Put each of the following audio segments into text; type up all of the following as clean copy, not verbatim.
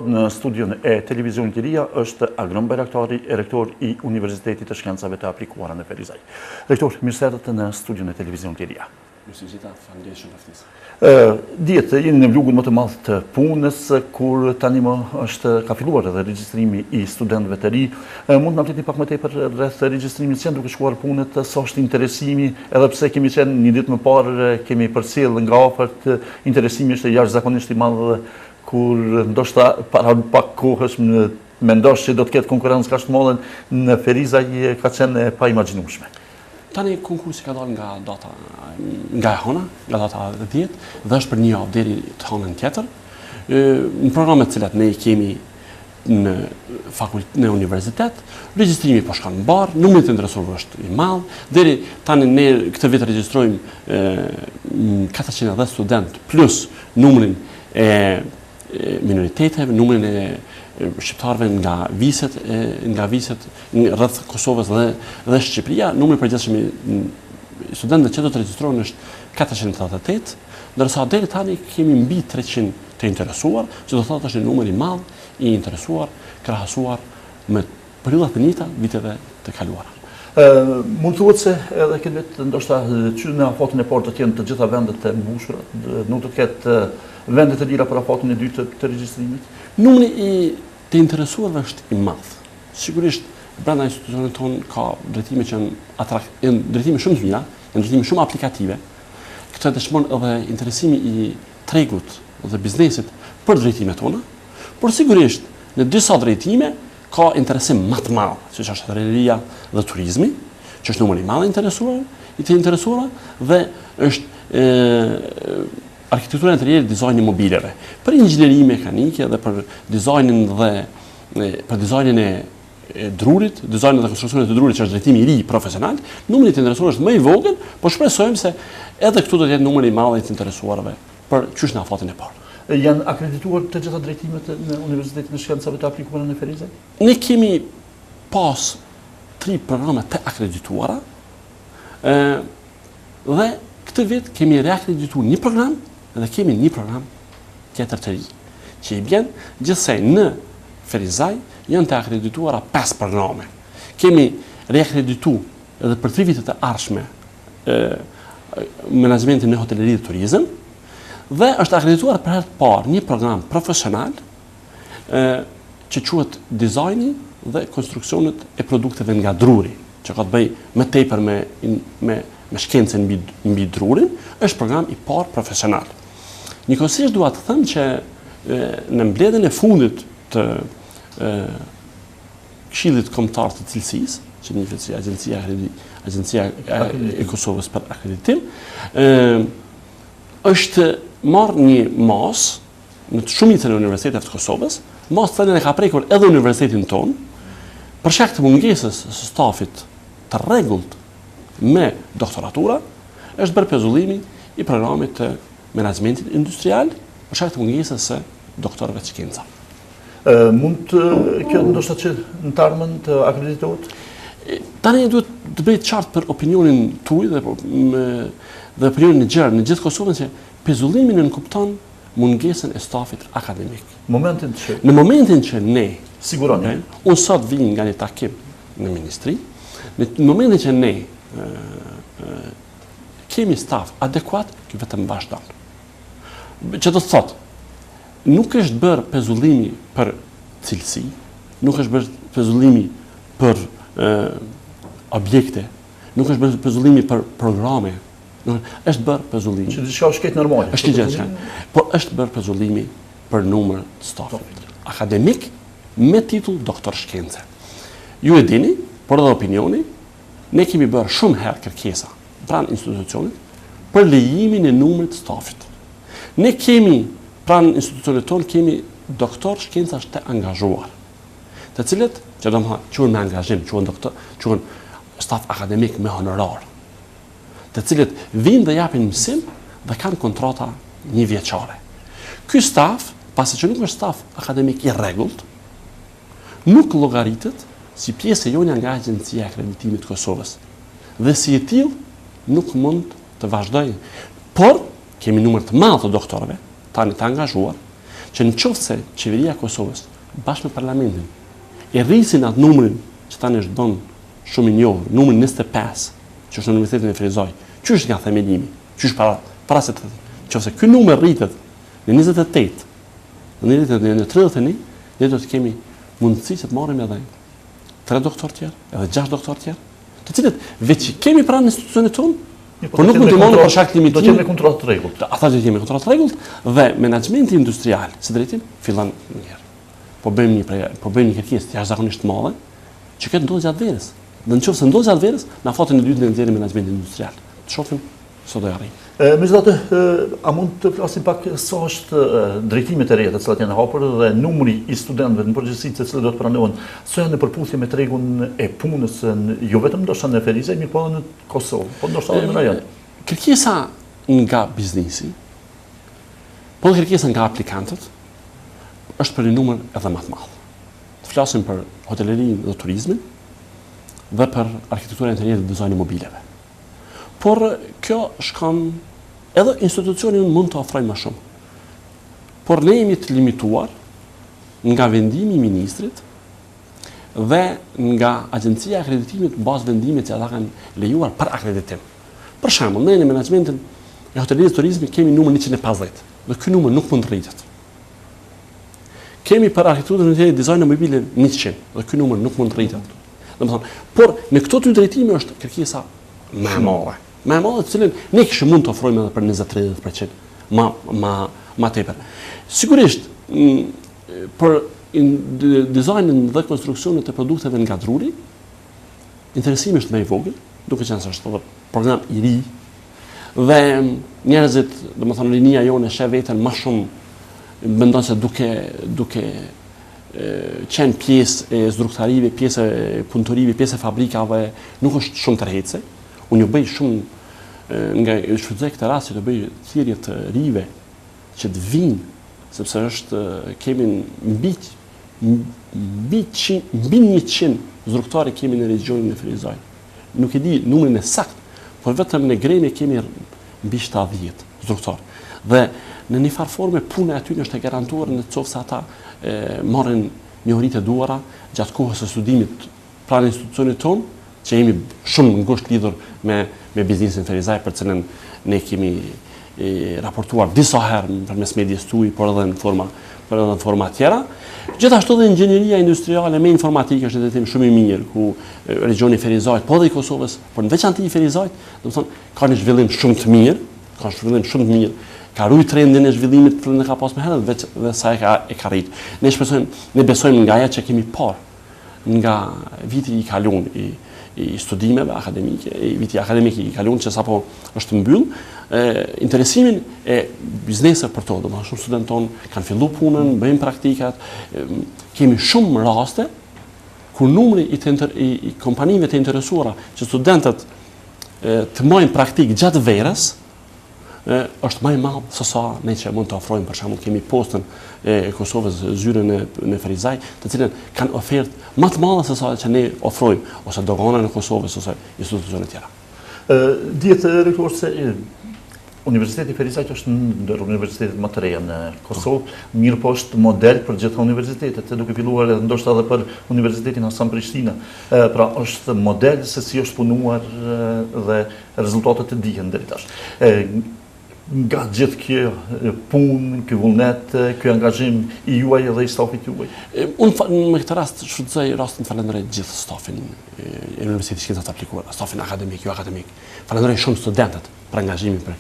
sot në studion e Televizionit Liria është Agron Bayraktari, rektor I Universitetit të Shkencave të Aplikuara në Ferizaj. Rektor, mirë se erdhët në studion e Televizionit Liria. Faleminderit shumë për ftesën. Djetë, jeni në vlugun më të madh të punës, kur tani më ka filluar edhe regjistrimi I studentëve të ri. Mund na flisni pak më tepër rreth regjistrimit, si janë duke shkuar punët, sa është interesimi, edhe pse kemi qenë një ditë më parë, kemi përcjell nga afërt, interesimi është jashtëzakonisht I madh, kur ndoshta para pak kohësh mendosh që do të ketë konkurrencë kaq të madhe në Ferizaj, ka qenë pa imagjinueshme. Tani konkursi ka dalë nga data nga hëna, nga data 10 dhe është për një javë deri të hënën tjetër. Në programet të cilat ne kemi në universitet, regjistrimi po shkon mbar, numri I interesuarve është I madh. Deri tani ne këtë vit regjistrojmë 410 student plus numrin e minoriteteve, numrin e shqiptarëve nga viset rreth Kosovës dhe Shqipëria. Numri përgjithshëm I studentëve që do të regjistrohen është 488, ndërsa deri tani kemi mbi 300 të interesuar, që do thotë është një numër I madh I interesuar krahasuar me periudhat të njëjta viteve të kaluara. Mund thuhet se edhe këtë vit ndoshta që në afatin e parë do të jenë të gjitha vendet e mbushura, nuk do të ketë vende të lira për afatin e dytë të regjistrimit. Numri I të interesuarve është I madh. Sigurisht brenda institucionit tonë ka drejtime që janë drejtime shumë të mira, janë drejtime shumë aplikative. Këtë dëshmon edhe interesimi I tregut dhe biznesit për drejtimet tona, por sigurisht në disa drejtime ka interesim më të madh, siç është hoteleria dhe turizmi, që është numri I madh I të interesuara dhe është arkitektura interiere, dizajni mobileve. Për inxhinieri mekanike dhe për dizajnin e drurit, dizajnin dhe konstruksionin e drurit, që është drejtimi I ri profesional, numri I të interesuar është më I vogël, por shpresojmë se edhe këtu do të jetë numri I madh I të interesuarve për qysh në afatin e parë. Janë akredituar të gjitha drejtimet në Universitetin e Shkencave të Aplikuara në Ferizaj? Ne kemi pas 3 programe të akredituara dhe këtë vit kemi reakredituar një program dhe kemi një program tjetër të ri, që I bjen gjithsej në Ferizaj janë të akredituara 5 programe. Kemi reakredituar edhe për 3 vitet e ardhshme menaxhmentin në hoteleri dhe turizëm, dhe është akredituar për herë të parë një program profesional që quhet dizajni dhe konstruksionet e produkteve nga druri, që ka të bëjë më tepër me shkencën mbi drurin, është program I parë profesional. Njëkohësisht dua të them që në mbledhjen e fundit të Këshillit Kombëtar të Cilësisë, që njihet si Agjencia e Kosovës për akreditim, është marrë një mas në shumicën e universiteteve të Kosovës, mas të cilën e ka prekur edhe universitetin tonë, për shkak të mungesës së stafit të rregullt me doktoratura, është bërë pezullimi I programit të menaxhmentit industrial për shkak të mungesës së doktorëve të shkencave. Mund kjo ndoshta që në të ardhmen të akreditohet? Tani duhet të bëj qartë për opinionin tuaj dhe opinionin e gjerë në gjithë Kosovën që pezullimin e nënkupton mungesën e stafit akademik. Në momentin që ne siguroni, unë sot vij nga një takim në ministri, në momentin që ne kemi staf adekuat, ky vetëm vazhdon. Që do të thotë, nuk është bërë pezullimi për cilësi, nuk është bërë pezullimi për objekte, nuk është bërë pezullimi për programe, është bërë pezullimi. Që diçka është keq normale. Është gjë, por është bërë pezullimi për numër të stafit akademik me titull doktor shkence. Ju e dini, por edhe opinioni, ne kemi bërë shumë herë kërkesa pranë institucionit për lejimin e numrit të stafit. Ne kemi pranë institucionit tonë kemi doktor shkencash të angazhuar, të cilët që do të quhen me angazhim, quhen staf akademik me honorar, të cilët vinë dhe japin mësim dhe kanë kontrata 1 vjeçare. Ky staf, pasi që nuk është staf akademik I rregullt, nuk llogaritet si pjesë e jonja nga Agjencia e Akreditimit të Kosovës. Dhe si e tillë nuk mund të vazhdojë. Por kemi numër të madh të doktorëve tani të angazhuar, që në qoftë se qeveria e Kosovës bashkë me parlamentin e rrisin atë numrin që tani është bën shumë i njohur, numrin 25, që është në Universitetin e Frezoj, që është nga themelimi, që është para se të qoftë se ky numër rritet në 28, në 31, ne do të kemi mundësi që të marrim edhe 3 doktorë tjerë, edhe 6 doktorë tjerë, të cilët veç kemi pranë institucionit tonë, por nuk mund të marrim për shkak limitimi. Do të kemi kontroll të rregullt. Ata do të kemi kontroll të rregullt dhe menaxhmenti industrial, së drejtim, fillon mirë. Po bëjmë një kërkesë të jashtëzakonisht të madhe, që këtë ndodhë gjatë verës. Dhe nëse ndodhë gjatë verës, na fatin e dytë në nxjerrim menaxhmentin industrial. Të shohim sa do arrijë. Megjithatë, a mund të flasim pak sa është drejtimet e reja të cilat janë hapur dhe numri i studentëve në përgjithësi të cilët do të pranohen, sa janë në përputhje me tregun e punës, jo vetëm ndoshta në Ferizaj, mirë po edhe në Kosovë, po ndoshta edhe në rajon. Kërkesa nga biznesi, po dhe kërkesa nga aplikantët, është për një numër edhe më të madh. Të flasim për hotelerinë dhe turizmin dhe për arkitekturën interieure dhe dizajnin e mobileve. Por kjo shkon edhe institucioni mund të ofrojë më shumë. Por ne jemi të limituar nga vendimi i ministrit dhe nga Agjencia e Akreditimit bazë vendimit që ata kanë lejuar për akreditim. Për shembull, ne në menaxhmentin e hotelërisë dhe turizmit kemi numër 150 dhe ky numër nuk mund të rritet. Kemi për arkitekturën e dizajnit mobil 100 dhe ky numër nuk mund të rritet. Domethënë, por në këto dy drejtime është kërkesa më e madhe. Më e madhe të cilën ne kishim mund të ofrojmë edhe për 20-30% ma tepër. Sigurisht, për dizajnin dhe konstruksionet e produkteve nga druri, interesimi është më i vogël, duke qenë se është edhe program i ri, dhe njerëzit, domethënë rinia jone sheh veten më shumë, mendon se duke qenë pjesë e zrugtarive, pjesë e punëtorive, pjesë e fabrikave, nuk është shumë tërheqëse. Unë ju bëj shumë nga shfrytëzoj këtë rast që të bëj thirrje të rive që të vinë, sepse kemi mbi 100 zrugtare kemi në regionin e Ferizaj. Nuk e di numrin e saktë, por vetëm në Gremi kemi mbi 70 zrugtar. Dhe në një farë forme puna aty është e garantuar në qoftë se ata marrin njohuritë e duara gjatë kohës së studimit pranë institucionit tonë, që jemi shumë ngushtë lidhur me biznesin Ferizaj, për cilën ne kemi raportuar disa herë përmes medias tuaj, por edhe në forma tjera. Gjithashtu edhe inxhinieria industriale me informatikë është drejtim shumë i mirë, ku regioni i Ferizajt, po dhe i Kosovës, por në veçantë i Ferizajt, domethënë ka një zhvillim shumë të mirë, ka rujt trendin e zhvillimit që ne ka pas më herët dhe sa e ka rritur. Ne besojmë nga ajo që kemi parë nga viti i kaluar i studimeve akademike, viti akademik i kaluar që sapo është mbyll, interesimin e biznesit për to, domethënë shumë studentë tonë kanë filluar punën, bëjnë praktikat, kemi shumë raste ku numri i kompanive të interesuara që studentët të marrin praktik gjatë verës është më i madh se sa ne që mund të ofrojmë. Për shembull, kemi postën e Kosovës zyrën në Ferizaj, të cilën kanë ofertë më të mëdha se sa që ne ofrojmë, ose dogana në Kosovës ose institucione tjera. Dihet rektor se Universiteti i Ferizajt është ndër universitetet më të reja në Kosovë, mirë po është model për gjitha universitetet, duke filluar edhe ndoshta edhe për Universitetin Hasan Prishtina. Pra është model se si është punuar dhe rezultatet e dihen deri tash. Nga gjithë kjo punë, kjo vullnet, kjo angazhim i juaj dhe i stafit juaj? Unë me këtë rast shfrytëzoj rastin të falenderoj gjithë stafin e Universitetit Shkencave të Aplikuara, stafin akademik, jo akademik. Falenderoj shumë studentët për angazhimin.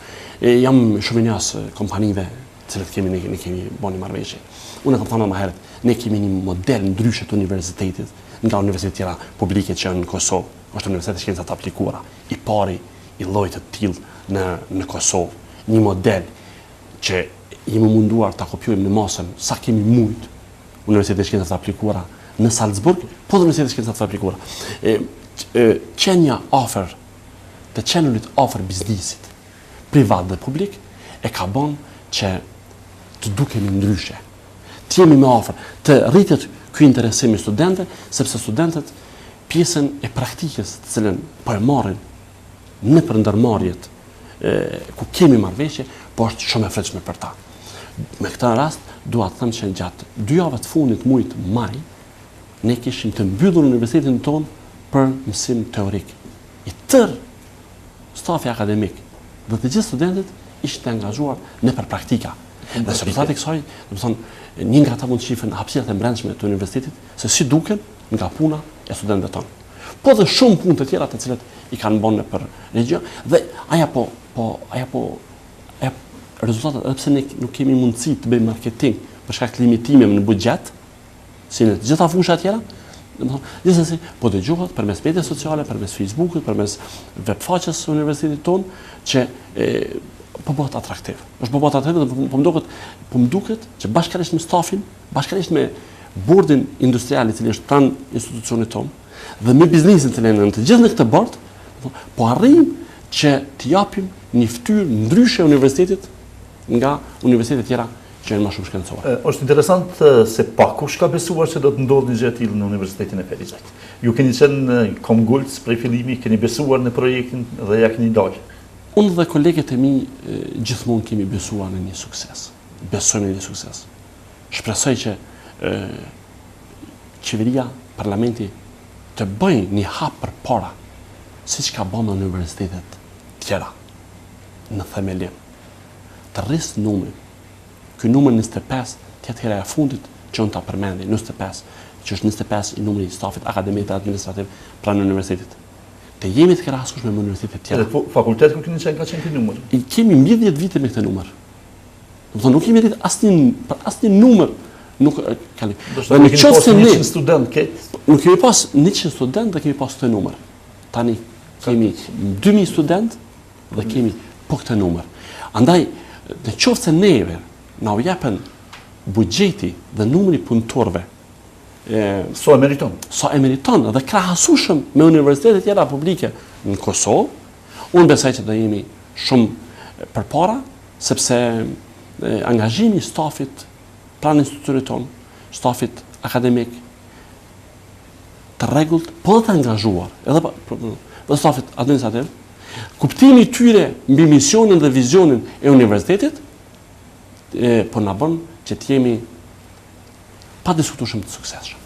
Jam shumë i njohur kompanive të cilët ne kemi bënë marrëveshje. Unë kam thënë më herët, ne kemi një model ndryshe të universitetit nga universitetet tjera publike që janë në Kosovë. Është Universiteti Shkencave të Aplikuara, i pari i llojit të tillë në Kosovë. Një model që jemi munduar ta kopjojmë në masën sa kemi mujt Universitetin e Shkencave të Aplikuara në Salzburg, po dhe Universitetin e Shkencave të Aplikuara. Qenia offer të qenurit offer biznesit privat dhe publik e ka bën që të dukemi ndryshe. Të jemi me offer, të rritet ky interesim i studentëve, sepse studentët pjesën e praktikës të cilën po e marrin në ndërmarrjet ku kemi marrëveshje, po është shumë e fletshme për ta. Me këtë rast, dua të them që gjatë 2 javëve të fundit muajit maj, ne kishim të mbyllur universitetin tonë për mësim teorik. I tërë stafi akademik dhe të gjithë studentët ishte angazhuar në për praktika. Dhe së rezultati kësaj, do të thonë, një nga ata mund të shifën hapësirat e brendshme të universitetit se si duken nga puna e studentëve tonë. Po dhe shumë punë të tjera të cilat i kanë bënë për regjo dhe aja rezultatet, edhe pse ne nuk kemi mundësi të bëjmë marketing për shkak të limitime në buxhet, si në të gjitha fushat tjera, gjithsesi po dëgjohet përmes mediave sociale, përmes Facebookut, përmes webfaqes së universitetit tonë që po bëhet atraktiv. Është po bëhet atraktiv dhe po më duket që bashkërisht me stafin, bashkërisht me bordin industrial i cili është pranë institucionit tonë dhe me biznesin të në të gjithë në këtë bord, po arrijmë që të japim një fytyrë ndryshe universitetit nga universitetet tjera që janë më shumë shkencore. Është interesant se pakush ka besuar se do të ndodhë një gjë e tillë në Universitetin e Ferizajt. Ju keni qenë komgulc prej fillimi, keni besuar në projektin dhe ja keni dalë. Unë dhe kolegët e mi gjithmonë kemi besuar në një sukses. Besojmë në një sukses. Shpresoj që qeveria, parlamenti të bëjnë një hap përpara, siç ka bënë në universitetet tjera në themelim. Të rrisë numrin. Ky numër 25 tjetë hera e fundit që unë ta përmendi, 25, që është 25 i numri i stafit akademik dhe administrativ pranë universitetit. Të jemi të krahasueshme me universitetet tjera. Edhe fakulteti kur keni qenë ka qenë ky numër. Kemi mbi 10 vite me këtë numër. Do të thonë nuk kemi rrit asnjë numër nuk kali. Dhe në qoftë se 100 student nuk kemi pas 100 student dhe kemi pas këtë numër. Tani kemi 2000 student dhe kemi po këtë numër. Andaj në qoftë se neve na u japen buxheti dhe numri punëtorëve so e meriton dhe krahasueshëm me universitetet tjera publike në Kosovë, unë besoj që do jemi shumë përpara sepse angazhimi i stafit pranë institucionit tonë, stafit akademik të rregullt, po të angazhuar, edhe stafit administrativ, kuptimi i tyre mbi misionin dhe vizionin e universitetit, po na bën që të jemi pa diskutueshëm të suksesshëm.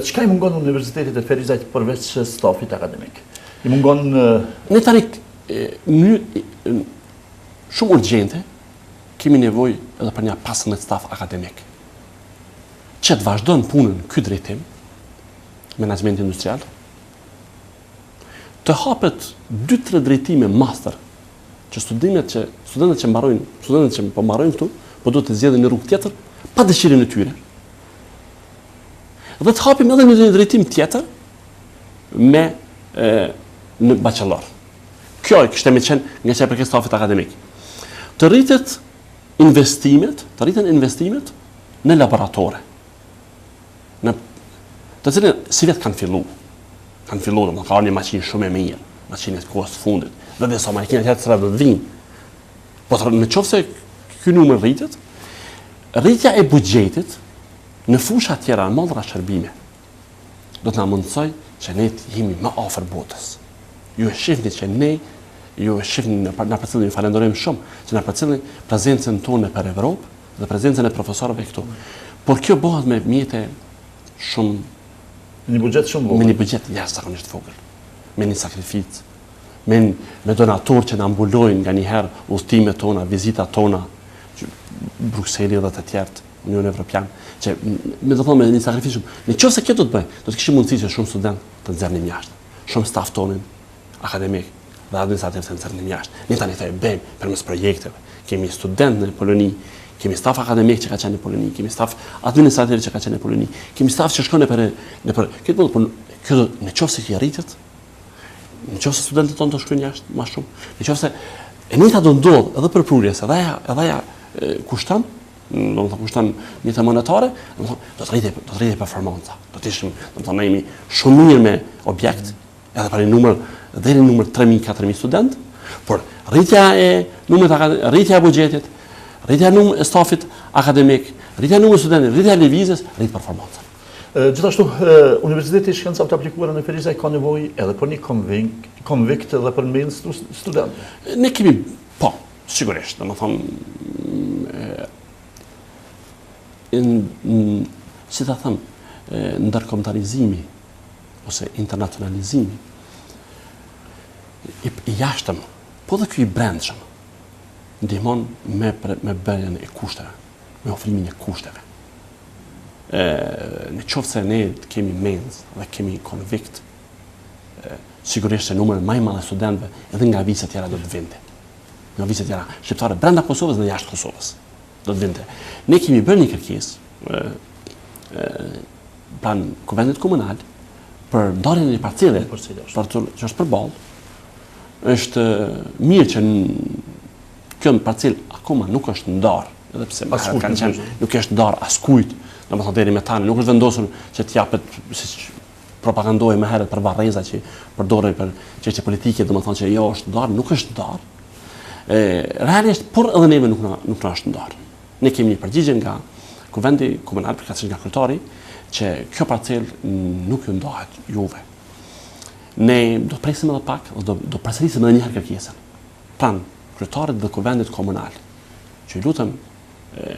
Çka i mungon Universitetit e Ferizajt përveç stafit akademik? I mungon ne tani shumë urgjente kemi nevojë edhe për një 15 staf akademik që të vazhdojnë punën në ky drejtim, menaxhment industrial, të hapet 2-3 drejtime master që studentët që po mbarojnë këtu, po duhet të zgjedhin një rrugë tjetër pa dëshirën e tyre. Dhe të hapim edhe një drejtim tjetër me në bachelor. Kjo kishte më qenë nga çfarë përket stafit akademik. Të rriten investimet në laboratore. Në të cilën si vetë kanë filluar. Kanë filluar, do të thonë një makinë shumë e mirë, makinë të kohës fundit, dhe dhe sa makina tjetër do të vinë. Po në qoftë se ky numër rritet, rritja e buxhetit në fusha tjera në mallra shërbime do të na mundsoj që ne të jemi më afër botës. Ju e shihni që ne na përcjellni, ju falenderojmë shumë që na përcjellni prezencën tonë për Evropë dhe prezencën e profesorëve këtu. Por kjo bëhet me mjete shumë një buxhet shumë vogël. Me një buxhet jashtëzakonisht vogël. Me një sakrificë, me donatorë që na mbulojnë nganjëherë udhëtimet tona, vizitat tona, Brukseli dhe të tjerë, Unioni Evropian, që me do të thonë me një sakrificë shumë. Në qoftë se kjo do të bëj, do të kishim mundësi që shumë student të nxjerrnin jashtë. Shumë staf tonin akademik dhe administrativ të nxjerrnin jashtë. Ne tani të bëjmë përmes projekteve. Kemi student në Poloni, kemi staf akademik që ka qenë në Poloni, kemi staf administrativ që ka qenë në Poloni, kemi staf që shkon në këtë mund, por kjo në qoftë se kjo rritet, në qoftë se studentët tonë të shkojnë jashtë më shumë, në qoftë se e njëjta do ndodh edhe për prurjes, edhe ajo kushton, do të kushton një të monetare, do të rritej performanca. Do të ishim, do të thonë jemi shumë mirë me objekt, edhe për një numër deri në numër 3000-4000 student, por rritja e buxhetit, rritja e stafit akademik, rritja e numrit studentë, rritja e lëvizjes, rrit performancën. Gjithashtu, Universiteti i Shkencave të Aplikuara në Ferizaj ka nevojë edhe për një konvikt edhe për mbledhjen studentë. Ne kemi, po, sigurisht, domethënë si ta them, ndërkombëtarizimi ose internacionalizimi i jashtëm, po dhe ky i brendshëm, ndihmon me bërjen e kushteve, me ofrimin e kushteve. Në qoftë se ne kemi menz dhe kemi konvikt, sigurisht se numër më i madh studentëve edhe nga vice tjera do të vinte. Nga vice tjera shqiptare brenda Kosovës dhe jashtë Kosovës do të vinte. Ne kemi bërë një kërkesë plan kuvendit komunal për ndarjen e një parcele që është përballë. Është mirë që kjo parcelë akoma nuk është ndarë, edhe pse kanë qenë nuk është ndarë askujt, domethënë deri me tani nuk është vendosur që të japet siç propagandoi më herët për varreza që përdorej për çështje politike, domethënë që jo është ndarë, nuk është ndarë. Realisht por edhe neve nuk na është ndarë. Ne kemi një përgjigje nga kuvendi komunal, përkatësisht nga kryetari, që kjo parcelë nuk ju ndahet juve. Ne do të presim edhe pak, do përsërisim edhe një herë kërkesën. Pranë kryetarit dhe kuvendit komunal, që lutem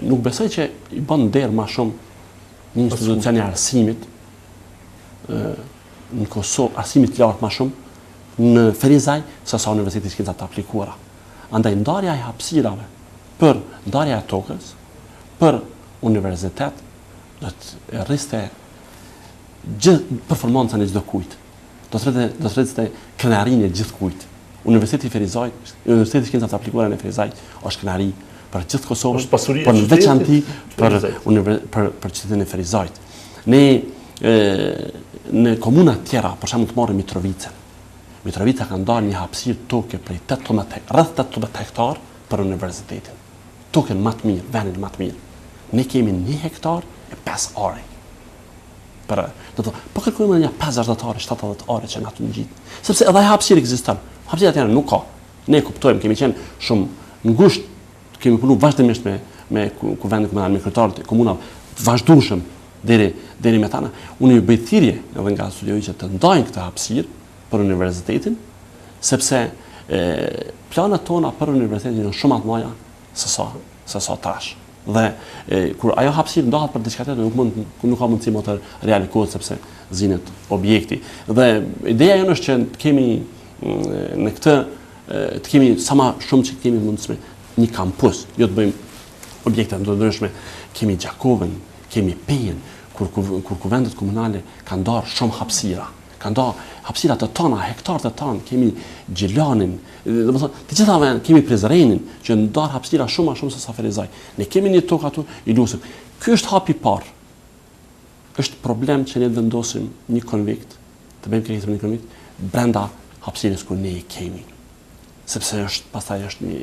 nuk besoj që i bën nder më shumë një institucion i arsimit në Kosovë, arsimit lartë më shumë në Ferizaj se sa Universiteti i Shkencave të Aplikuara. Andaj ndarja e hapësirave për ndarja e tokës për universitet do të rriste gjithë performancën e çdo kujt. Do të rriste kënaqërinë e gjithë kujt. Universiteti i Ferizajt, Universiteti i Shkencave të Aplikuara në Ferizaj është kënaqëri për gjithë Kosovën, për në veçanti për qytetin e Ferizajt. Ne në komuna tjera, për shembull të marrim Mitrovicën. Mitrovica ka ndarë një hapësirë toke prej rreth 18 hektar për universitetin. Token më të mirë, vendin më të mirë. Ne kemi 1 hektar e 5 are. Po kërkojmë një 50 are, 70 are që na të ngjit. Sepse edhe hapësirë ekziston. Hapësira tjera nuk ka. Ne kuptojmë, kemi qenë shumë ngushtë, kemi punuar vazhdimisht me kuvendin komunal, me kryetarët e komunave, të vazhdueshëm deri me tana. Unë ju bëj thirrje edhe nga studiojtë që të ndajnë këtë hapësirë për universitetin, sepse planët tona për universitetin janë shumë më të mëdha se sa tash. Dhe kur ajo hapësirë ndahet për diçka tjetër, nuk ka mundësi më të realikohet sepse zinet objekti. Dhe ideja jonë është që të kemi në këtë të kemi sa më shumë që kemi mundësi një kampus, jo të bëjmë objekte të ndryshme, kemi Gjakovën, kemi Pejen, kur kuvendet komunale kanë ndarë shumë hapësira. Kanë ndarë hapësira të tona, hektarë të tanë, kemi Gjilanin, të gjitha kemi Prizrenin, që ndarë hapësira shumë se sa Ferizaj. Ne kemi një tokë atu, i lusim. Ky është hapi parë. Është problem që ne të vendosim një konvikt, të bëjmë kërkesë për një konvikt, brenda hapësirës ku ne i kemi. Sepse pastaj është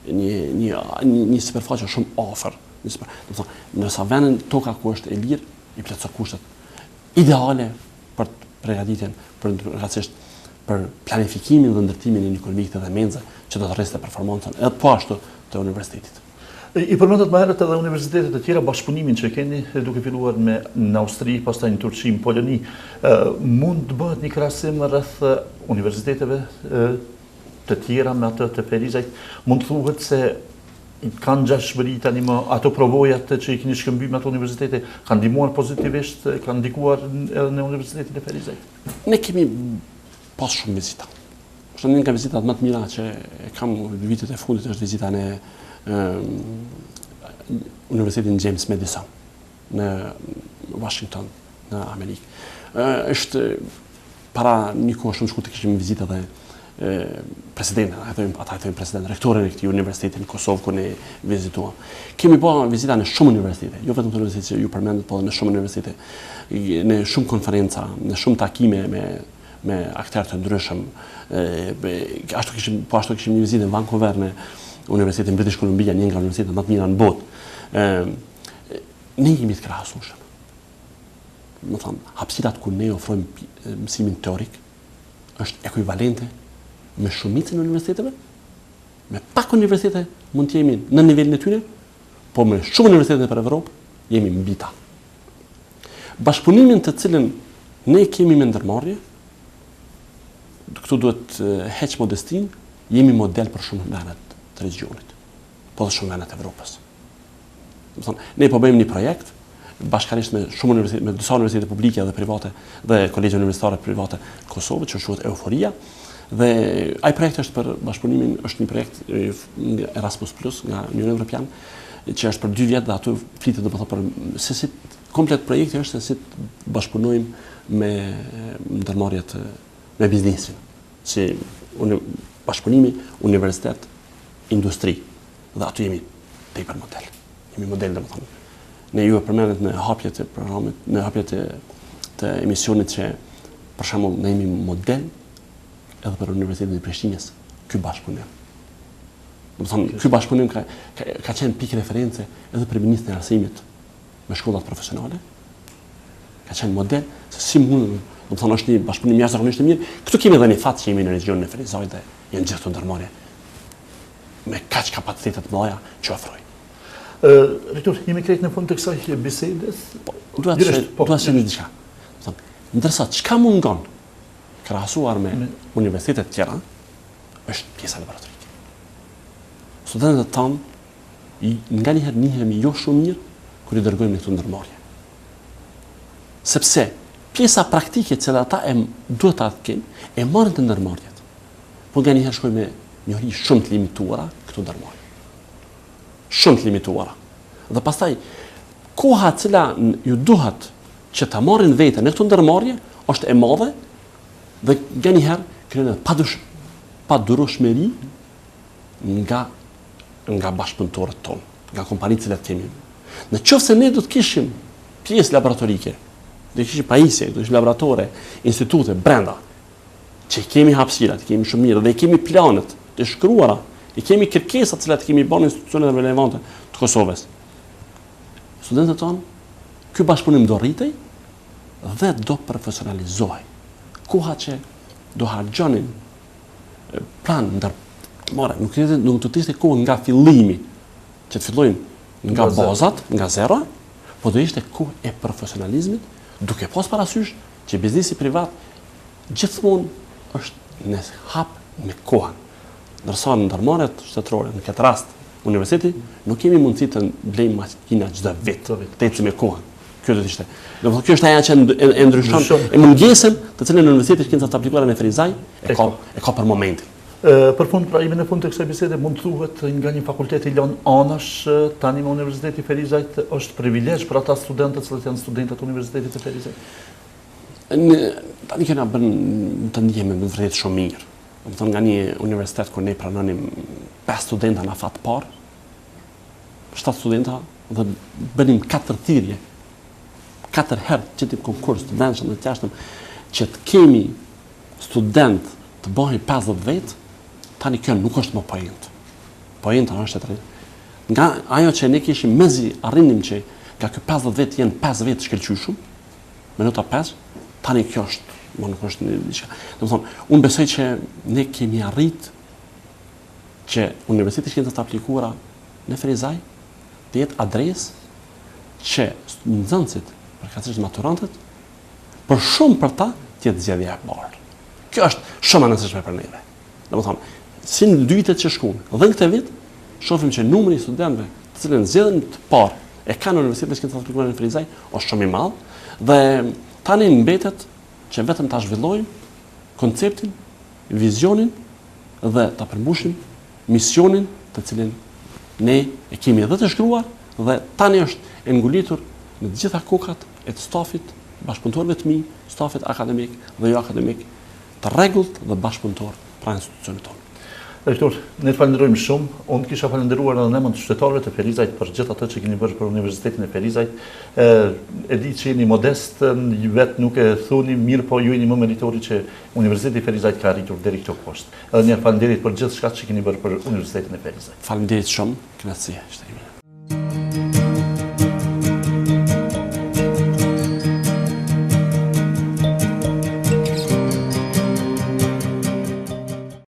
një sipërfaqe shumë afër. Nësa vendin toka ku është e lirë, i plotëson kushtet ideale për përgatitjen për planifikimin dhe ndërtimin e një konvikte dhe menze që do të rriste performancën edhe po ashtu të universitetit. I përmendet më herët edhe universitetet e tjera bashkëpunimin që keni duke filluar në Austri, pastaj në Turqi, në Poloni, mund të bëhet një krahasim rreth universiteteve të tjera me atë të Ferizajt, mund të thuhet se kanë gjashmëri tani më ato provojat që i keni shkëmbyer me ato universitete, kanë ndihmuar pozitivisht, kanë ndikuar edhe në Universitetin e Ferizajt? Ne kemi pas shumë vizita. Është një nga vizitat më të mira që kam vitet e fundit është vizita në Universitetin James Madison në Washington, në Amerikë. Është para një kohë shumë shkurtë kishim vizitë dhe president, rektorin e këtij universiteti në Kosovë ku ne vizituam. Kemi bërë vizita në shumë universitete, jo vetëm të universitetet që ju përmendet, por në shumë universitete, në shumë konferenca, në shumë takime me aktorë të ndryshëm. Ashtu kishim një vizitë në Vancouver në Universitetin British Columbia, një nga universitetet më të mira në botë. Ne jemi të krahasueshëm. Do të thonë, hapësirat ku ne ofrojmë mësimin teorik është ekuivalente me shumicën e universiteteve, me pak universitete mund të jemi në nivelin e tyre, po me shumë universitete për Evropë jemi mbi ta. Bashkëpunimin të cilën ne kemi me ndërmarrje, këtu duhet heq modestin, jemi model për shumë vendet të regjionit, po dhe shumë vendet e Evropës. Ne po bëjmë një projekt bashkërisht me shumë universitete, me disa universitete publike dhe private dhe kolegje universitare private të Kosovës, që quhet Euforia. Dhe ai projekt është për bashkëpunimin, është një projekt Erasmus Plus nga Unioni Evropian, që është për 2 vjet dhe aty flitet domethënë për se si komplet projekti është se si bashkëpunojmë me ndërmarrjet me biznesin, si bashkëpunimi universitet industri. Dhe aty jemi tepër model. Jemi model domethënë. Ne ju e përmendet në hapjet e programit, në hapjet të emisionit që për shembull ne jemi model edhe për Universitetin e Prishtinës, ky bashkëpunim. Domethënë ky bashkëpunim ka qenë pikë reference edhe për ministrin e arsimit me shkollat profesionale. Ka qenë model se si mund, domethënë është një bashkëpunim jashtëzakonisht i mirë. Këtu kemi edhe një fat që jemi në regionin e Ferizajt dhe janë gjithë të ndërmarrje me kaq kapacitetet mëdha që ofrojnë. Rektor, jemi krejt në fund të kësaj bisedes. Dua të them diçka. Ndërsa çka mungon krahasuar me universitetet tjera është pjesa laboratorike. Studentët tanë nganjëherë njihemi jo shumë mirë kur i dërgojmë në këtë ndërmarrje. Sepse pjesa praktike që ata duhet ta kenë e marrin të ndërmarrjet. Po nganjëherë shkojmë me njohuri shumë të limituara këtu ndërmarrje. Shumë të limituara. Dhe pastaj koha e cila ju duhet që ta marrin veten në këtë ndërmarrje është e madhe dhe nganjëherë krijon pa durueshmëri nga bashkëpunëtorët tonë, nga kompanitë që kemi. Në qoftë se ne do të kishim pjesë laboratorike, do të kishim pajisje, do të kishim laboratore, institute brenda, që kemi hapësirat, kemi shumë mirë dhe kemi planet të shkruara, i kemi kërkesat që kemi bërë në institucionet relevante të Kosovës. Studentët tonë, ky bashkëpunim do rritej dhe do profesionalizohej. Koha që do harxhonin plan ndërmarrje, nuk do të ishte kohë nga fillimi, që të fillojnë nga bazat, nga zero, po do ishte kohë e profesionalizmit, duke pas parasysh që biznesi privat gjithmonë është në hap me kohën. Ndërsa në ndërmarrjet shtetërore, në këtë rast, universiteti, nuk kemi mundësi të blejmë makina çdo vit, të ecim me kohën. Kjo do të ishte. Domethënë kjo është ajo që e ndryshon e mungesën të cilën në Universitetin e Shkencave të Aplikuara në Ferizaj e ka për momentin. Për fund, pra jemi në fund të kësaj bisede, mund thuhet nga një fakultet i lënë anash tani me Universiteti i Ferizajt është privilegj për ata studentët që janë studentët e Universitetit të Ferizajt. Tani kena bën të ndihemi me vërtet shumë mirë. Domethënë nga një universitet ku ne pranonim 5 studenta në fat parë, 7 studenta dhe bënim 4 thirrje. 4 herë që tim konkurs të vendshëm dhe të jashtëm që të kemi student të bëhen 50 vjet, tani kjo nuk është më pojent. Pojenta është e tretë. Nga ajo që ne kishim mezi arrinim që nga ky 50 vjet jenë 5 vjet shkëlqyshëm, me nota 5, tani kjo është, nuk është një diçka. Domethënë, unë besoj që ne kemi arrit që Universiteti i Shkencave të Aplikuara në Ferizaj të jetë adresë që nxënësit, përkatësisht maturantët, për shumë për ta të jetë zgjedhja e parë. Kjo është shumë e rëndësishme për neve. Domethënë, si në 2 vitet që shkuan, dhe në këtë vit shohim që numri i studentëve të cilën zgjedhin të parë e kanë në Universitetin e Shkencave të Aplikuara në Ferizaj është shumë i madh dhe tani mbetet që vetëm ta zhvillojmë konceptin, vizionin dhe ta përmbushim misionin të cilin ne e kemi edhe të shkruar dhe tani është e ngulitur në të gjitha kokat e të stafit, bashkëpunëtorëve të mi, stafit akademik dhe jo akademik, të rregullt dhe bashkëpunëtor pranë institucionit tonë. Rektor, ne të falenderojmë shumë. Unë kisha falenderuar edhe në emër të qytetarëve të Ferizajt për gjithë atë që keni bërë për Universitetin e Ferizajt. E di që jeni modest, vetë nuk e thoni, mirë po ju jeni më meritori që Universiteti i Ferizajt ka arritur deri këto poshtë. Edhe një falenderit për gjithë shka që keni bërë për Universitetin e Ferizajt. Faleminderit shumë, kënaqësi është e ime.